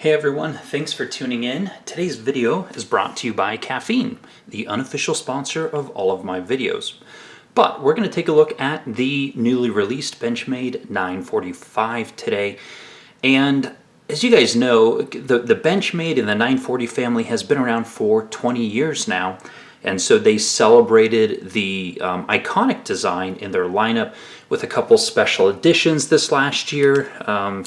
Hey everyone, thanks for tuning in. Today's video is brought to you by caffeine, the unofficial sponsor of all of my videos. But we're going to take a look at the newly released Benchmade 945 today. And as you guys know, the Benchmade and the 940 family has been around for 20 years now. And so they celebrated the iconic design in their lineup with a couple special editions this last year.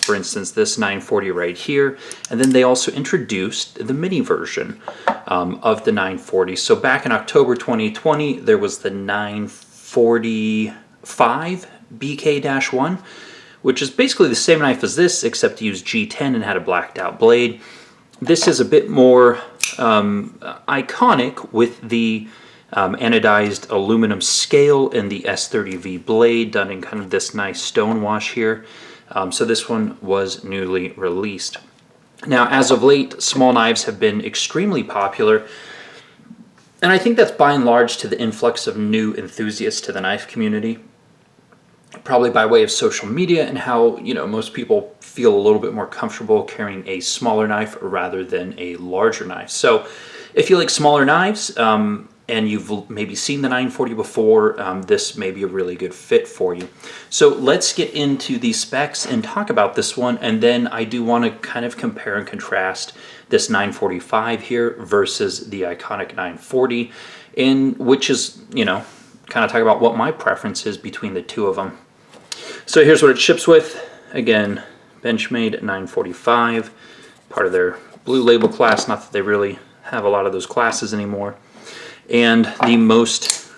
For instance, this 940 right here. And then they also introduced the mini version of the 940. So back in October 2020, there was the 945 BK-1, which is basically the same knife as this, except it used G10 and had a blacked out blade. This is a bit more iconic with the anodized aluminum scale and the S30V blade done in kind of this nice stone wash here. So this one was newly released. Now, as of late, small knives have been extremely popular, and I think that's by and large to the influx of new enthusiasts to the knife community. Probably by way of social media and how, most people feel a little bit more comfortable carrying a smaller knife rather than a larger knife. So if you like smaller knives and you've maybe seen the 940 before, this may be a really good fit for you. So let's get into the specs and talk about this one. And then I do want to kind of compare and contrast this 945 here versus the iconic 940, in which is, kind of talk about what my preference is between the two of them. So here's what it ships with. Again, Benchmade 945, part of their blue label class, not that they really have a lot of those classes anymore. And the most,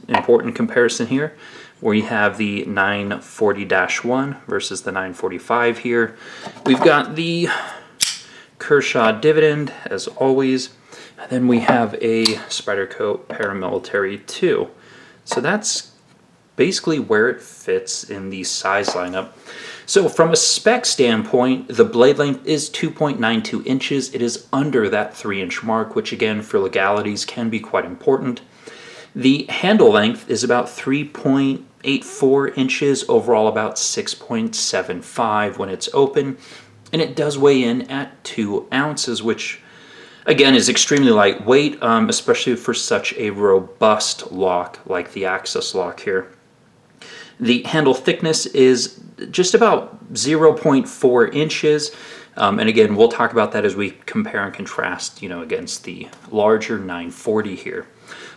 important comparison here, where you have the 940-1 versus the 945 here. We've got the Kershaw Dividend, as always. And then we have a Spyderco Paramilitary 2. So that's basically where it fits in the size lineup. So from a spec standpoint, the blade length is 2.92 inches. It is under that 3-inch mark, which again, for legalities, can be quite important. The handle length is about 3.84 inches, overall about 6.75 when it's open. And it does weigh in at 2 ounces, which again is extremely lightweight, especially for such a robust lock like the Axis lock here. The handle thickness is just about 0.4 inches. And again, we'll talk about that as we compare and contrast, against the larger 940 here.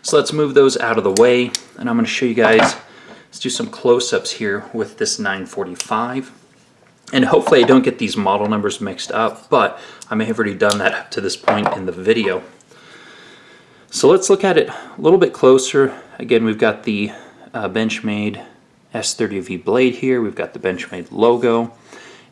So let's move those out of the way. And I'm going to show you guys, let's do some close-ups here with this 945. And hopefully I don't get these model numbers mixed up, but I may have already done that up to this point in the video. So let's look at it a little bit closer. Again, we've got the Benchmade S30V blade here. We've got the Benchmade logo.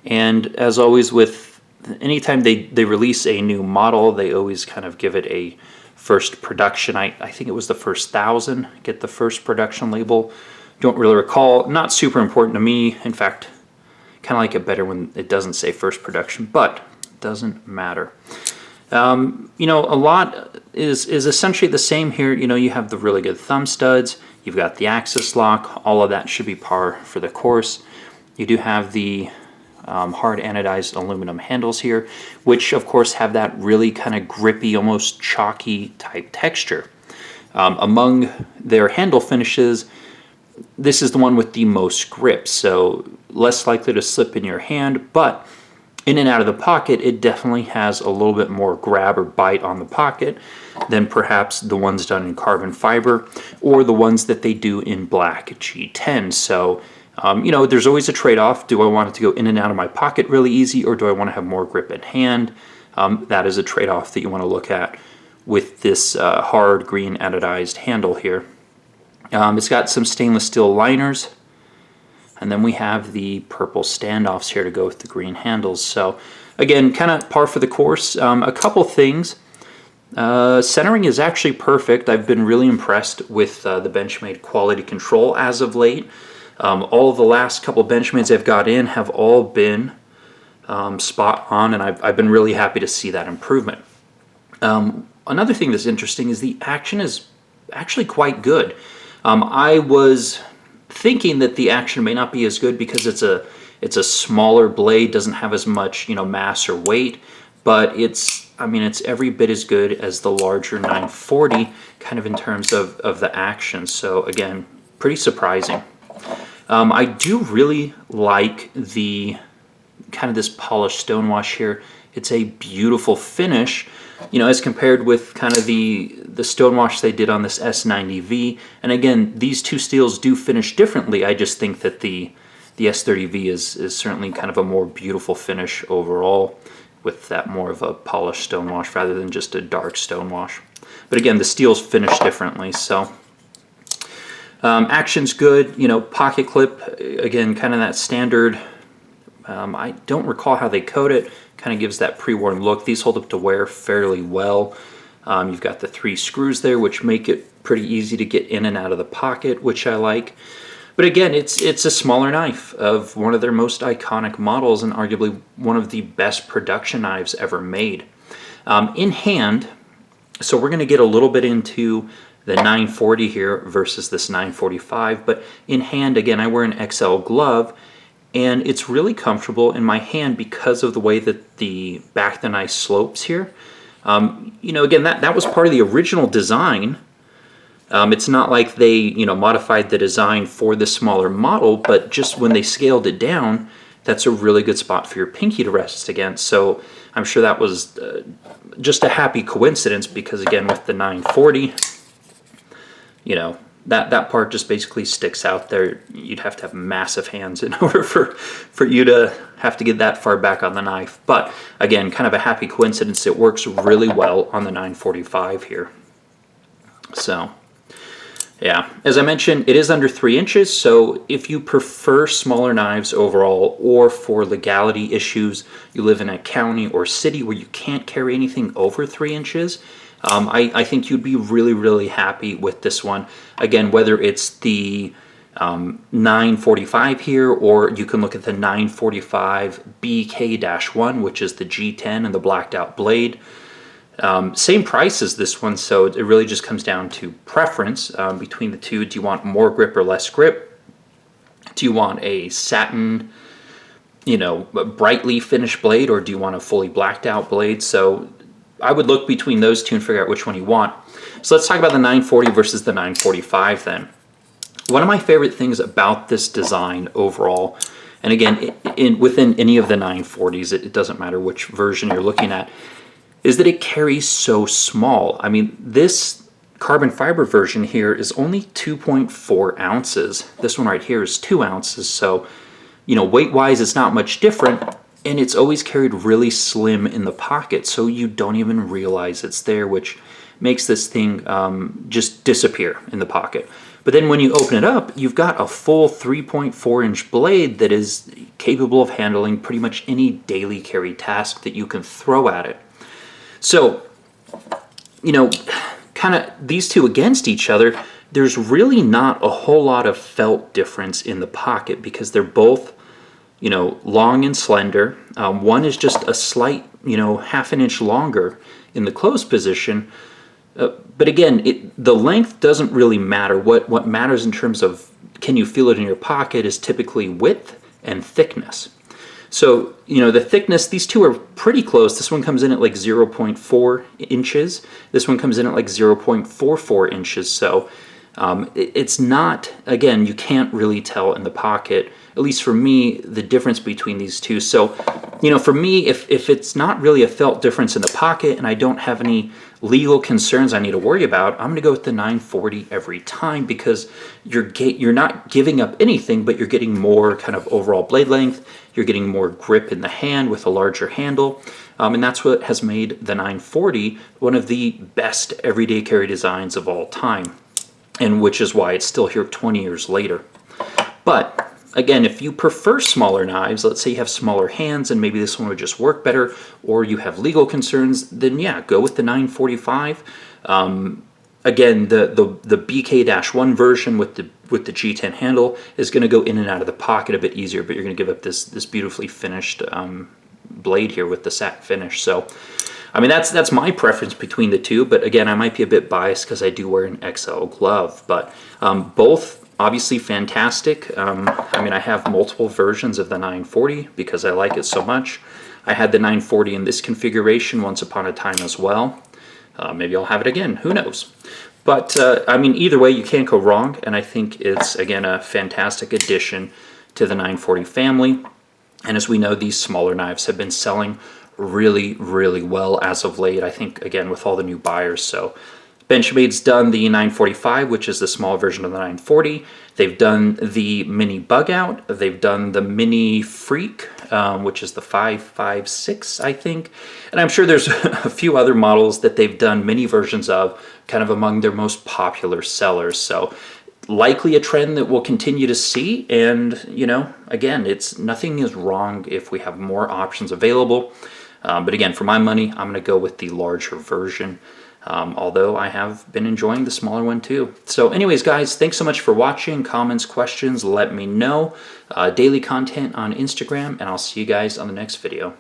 And as always, with anytime they release a new model, they always kind of give it a first production. I think it was the first 1,000 get the first production label. Don't really recall. Not super important to me. In fact, kind of like it better when it doesn't say first production, but it doesn't matter. A lot is essentially the same here. You have the really good thumb studs. You've got the Axis lock. All of that should be par for the course. You do have the hard anodized aluminum handles here, which of course have that really kind of grippy, almost chalky type texture. Among their handle finishes, this is the one with the most grip, so less likely to slip in your hand, but in and out of the pocket, it definitely has a little bit more grab or bite on the pocket than perhaps the ones done in carbon fiber or the ones that they do in black G10. So, there's always a trade-off. Do I want it to go in and out of my pocket really easy, or do I want to have more grip in hand? That is a trade-off that you want to look at with this hard green anodized handle here. It's got some stainless steel liners, and then we have the purple standoffs here to go with the green handles. So again, kind of par for the course. A couple things. Centering is actually perfect. I've been really impressed with the Benchmade quality control as of late. All of the last couple Benchmades I've got in have all been spot on, and I've been really happy to see that improvement. Another thing that's interesting is the action is actually quite good. I was thinking that the action may not be as good because it's a It's a smaller blade, doesn't have as much, mass or weight, but it's every bit as good as the larger 940, kind of in terms of the action. So again, pretty surprising. I do really like the kind of this polished stonewash here. It's a beautiful finish, as compared with kind of the stonewash they did on this S90V. And again, these two steels do finish differently. I just think that the S30V is certainly kind of a more beautiful finish overall, with that more of a polished stonewash rather than just a dark stonewash. But again, the steels finish differently, so action's good. Pocket clip, again, kind of that standard. I don't recall how they coat it. Kind of gives that pre-worn look. These hold up to wear fairly well. You've got the 3 screws there, which make it pretty easy to get in and out of the pocket, which I like. But again, it's a smaller knife of one of their most iconic models and arguably one of the best production knives ever made. In hand, so we're going to get a little bit into the 940 here versus this 945, but in hand, again, I wear an XL glove, and it's really comfortable in my hand because of the way that the back of the knife slopes here. Again, that was part of the original design. It's not like they, modified the design for this smaller model, but just when they scaled it down, that's a really good spot for your pinky to rest against. So I'm sure that was just a happy coincidence, because again, with the 940, that part just basically sticks out there. You'd have to have massive hands in order for you to have to get that far back on the knife. But again, kind of a happy coincidence. It works really well on the 945 here. So yeah, as I mentioned, it is under 3 inches, so if you prefer smaller knives overall, or for legality issues, you live in a county or city where you can't carry anything over 3 inches, I think you'd be really, really happy with this one. Again, whether it's the 945 here, or you can look at the 945 BK-1, which is the G10 and the blacked out blade. Same price as this one, so it really just comes down to preference between the two. Do you want more grip or less grip? Do you want a satin, brightly finished blade, or do you want a fully blacked out blade? So I would look between those two and figure out which one you want. So let's talk about the 940 versus the 945 then. One of my favorite things about this design overall, and again, within any of the 940s, it doesn't matter which version you're looking at, is that it carries so small. This carbon fiber version here is only 2.4 ounces. This one right here is 2 ounces. So, weight-wise, it's not much different, and it's always carried really slim in the pocket, so you don't even realize it's there, which makes this thing just disappear in the pocket. But then when you open it up, you've got a full 3.4-inch blade that is capable of handling pretty much any daily carry task that you can throw at it. So, kind of these two against each other, there's really not a whole lot of felt difference in the pocket, because they're both, long and slender. One is just a slight, half an inch longer in the closed position. But again, the length doesn't really matter. What matters in terms of can you feel it in your pocket is typically width and thickness. So, the thickness, these two are pretty close. This one comes in at like 0.4 inches. This one comes in at like 0.44 inches. So it's not, again, you can't really tell in the pocket, at least for me, the difference between these two. So, for me, if it's not really a felt difference in the pocket and I don't have any legal concerns I need to worry about, I'm going to go with the 940 every time, because you're not giving up anything, but you're getting more kind of overall blade length. You're getting more grip in the hand with a larger handle, and that's what has made the 940 one of the best everyday carry designs of all time, and which is why it's still here 20 years later. But again, if you prefer smaller knives, let's say you have smaller hands and maybe this one would just work better, or you have legal concerns, then yeah, go with the 945. Again, the BK-1 version with the G10 handle is going to go in and out of the pocket a bit easier, but you're going to give up this beautifully finished blade here with the satin finish. So, that's my preference between the two. But again, I might be a bit biased because I do wear an XL glove. But both obviously fantastic. I mean, I have multiple versions of the 940 because I like it so much. I had the 940 in this configuration once upon a time as well. Maybe I'll have it again, who knows. But I mean, either way, you can't go wrong, and I think it's, again, a fantastic addition to the 940 family. And as we know, these smaller knives have been selling really, really well as of late, I think, again, with all the new buyers. So Benchmade's done the 945, which is the small version of the 940. They've done the mini bug out. They've done the mini freak, which is the 556, I think. And I'm sure there's a few other models that they've done mini versions of, kind of among their most popular sellers. So likely a trend that we'll continue to see. And, you know, again, nothing is wrong if we have more options available. But again, for my money, I'm going to go with the larger version. Although I have been enjoying the smaller one too. So anyways, guys, thanks so much for watching. Comments, questions, let me know. Daily content on Instagram, and I'll see you guys on the next video.